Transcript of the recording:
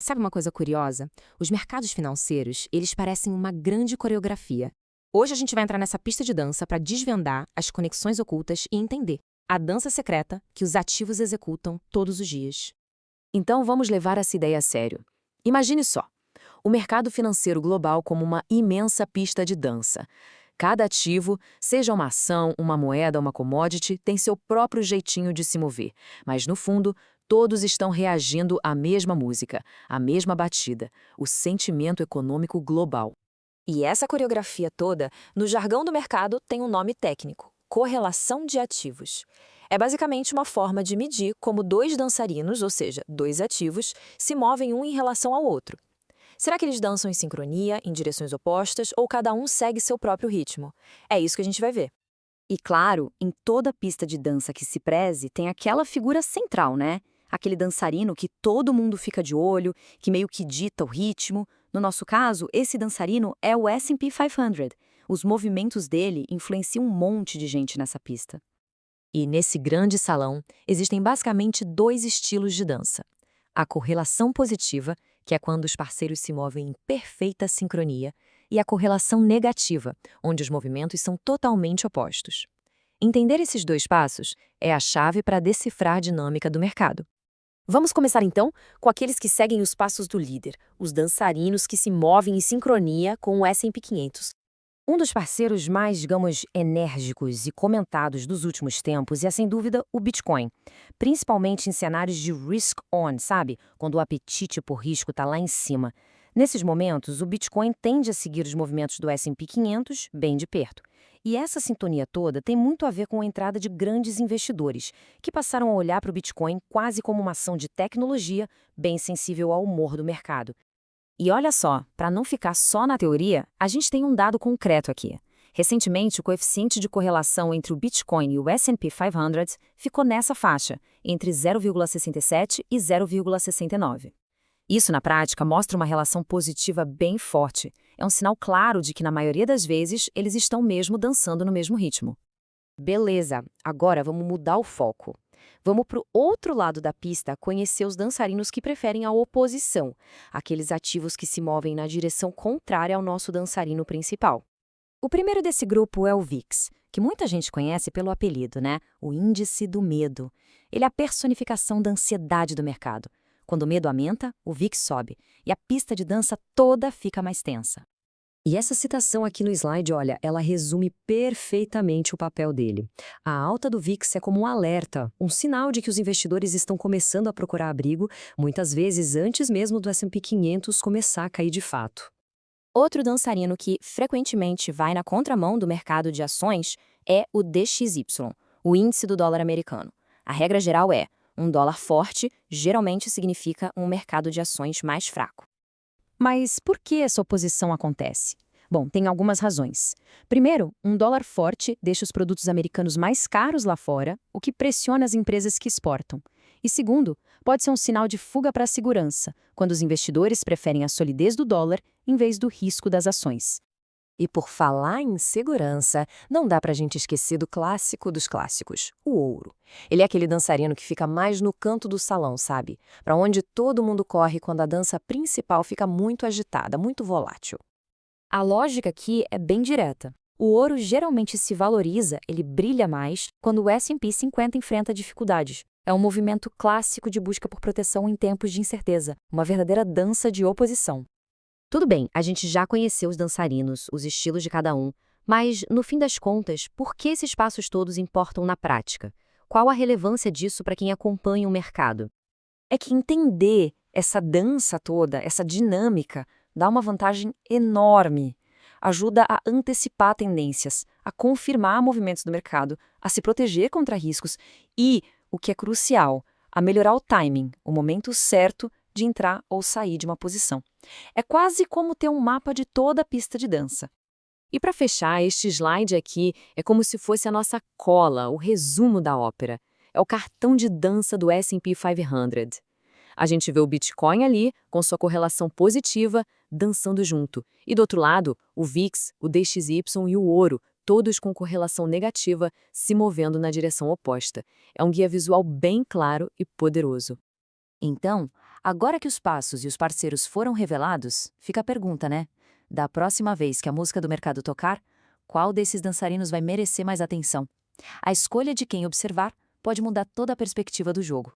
Sabe uma coisa curiosa? Os mercados financeiros, eles parecem uma grande coreografia. Hoje a gente vai entrar nessa pista de dança para desvendar as conexões ocultas e entender a dança secreta que os ativos executam todos os dias. Então vamos levar essa ideia a sério. Imagine só, o mercado financeiro global como uma imensa pista de dança. Cada ativo, seja uma ação, uma moeda, uma commodity, tem seu próprio jeitinho de se mover, mas no fundo, todos estão reagindo à mesma música, à mesma batida, o sentimento econômico global. E essa coreografia toda, no jargão do mercado, tem um nome técnico: correlação de ativos. É basicamente uma forma de medir como dois dançarinos, ou seja, dois ativos, se movem um em relação ao outro. Será que eles dançam em sincronia, em direções opostas, ou cada um segue seu próprio ritmo? É isso que a gente vai ver. E claro, em toda pista de dança que se preze, tem aquela figura central, né? Aquele dançarino que todo mundo fica de olho, que meio que dita o ritmo. No nosso caso, esse dançarino é o S&P 500. Os movimentos dele influenciam um monte de gente nessa pista. E nesse grande salão, existem basicamente dois estilos de dança. A correlação positiva, que é quando os parceiros se movem em perfeita sincronia, e a correlação negativa, onde os movimentos são totalmente opostos. Entender esses dois passos é a chave para decifrar a dinâmica do mercado. Vamos começar então com aqueles que seguem os passos do líder, os dançarinos que se movem em sincronia com o S&P 500. Um dos parceiros mais, digamos, enérgicos e comentados dos últimos tempos é, sem dúvida, o Bitcoin. Principalmente em cenários de risk-on, sabe? Quando o apetite por risco está lá em cima. Nesses momentos, o Bitcoin tende a seguir os movimentos do S&P 500 bem de perto. E essa sintonia toda tem muito a ver com a entrada de grandes investidores, que passaram a olhar para o Bitcoin quase como uma ação de tecnologia bem sensível ao humor do mercado. E olha só, para não ficar só na teoria, a gente tem um dado concreto aqui. Recentemente, o coeficiente de correlação entre o Bitcoin e o S&P 500 ficou nessa faixa, entre 0,67 e 0,69. Isso, na prática, mostra uma relação positiva bem forte. É um sinal claro de que, na maioria das vezes, eles estão mesmo dançando no mesmo ritmo. Beleza, agora vamos mudar o foco. Vamos para o outro lado da pista conhecer os dançarinos que preferem a oposição, aqueles ativos que se movem na direção contrária ao nosso dançarino principal. O primeiro desse grupo é o VIX, que muita gente conhece pelo apelido, né? O índice do medo. Ele é a personificação da ansiedade do mercado. Quando o medo aumenta, o VIX sobe e a pista de dança toda fica mais tensa. E essa citação aqui no slide, olha, ela resume perfeitamente o papel dele. A alta do VIX é como um alerta, um sinal de que os investidores estão começando a procurar abrigo, muitas vezes antes mesmo do S&P 500 começar a cair de fato. Outro dançarino que frequentemente vai na contramão do mercado de ações é o DXY, o índice do dólar americano. A regra geral é: um dólar forte geralmente significa um mercado de ações mais fraco. Mas por que essa oposição acontece? Bom, tem algumas razões. Primeiro, um dólar forte deixa os produtos americanos mais caros lá fora, o que pressiona as empresas que exportam. E segundo, pode ser um sinal de fuga para a segurança, quando os investidores preferem a solidez do dólar em vez do risco das ações. E por falar em segurança, não dá pra gente esquecer do clássico dos clássicos, o ouro. Ele é aquele dançarino que fica mais no canto do salão, sabe? Pra onde todo mundo corre quando a dança principal fica muito agitada, muito volátil. A lógica aqui é bem direta. O ouro geralmente se valoriza, ele brilha mais, quando o S&P 50 enfrenta dificuldades. É um movimento clássico de busca por proteção em tempos de incerteza, uma verdadeira dança de oposição. Tudo bem, a gente já conheceu os dançarinos, os estilos de cada um, mas, no fim das contas, por que esses passos todos importam na prática? Qual a relevância disso para quem acompanha o mercado? É que entender essa dança toda, essa dinâmica, dá uma vantagem enorme. Ajuda a antecipar tendências, a confirmar movimentos do mercado, a se proteger contra riscos e, o que é crucial, a melhorar o timing, o momento certo de entrar ou sair de uma posição. É quase como ter um mapa de toda a pista de dança. E para fechar, este slide aqui é como se fosse a nossa cola, o resumo da ópera. É o cartão de dança do S&P 500. A gente vê o Bitcoin ali, com sua correlação positiva, dançando junto. E do outro lado, o VIX, o DXY e o ouro, todos com correlação negativa, se movendo na direção oposta. É um guia visual bem claro e poderoso. Então, Agora que os passos e os parceiros foram revelados, fica a pergunta, né? Da próxima vez que a música do mercado tocar, qual desses dançarinos vai merecer mais atenção? A escolha de quem observar pode mudar toda a perspectiva do jogo.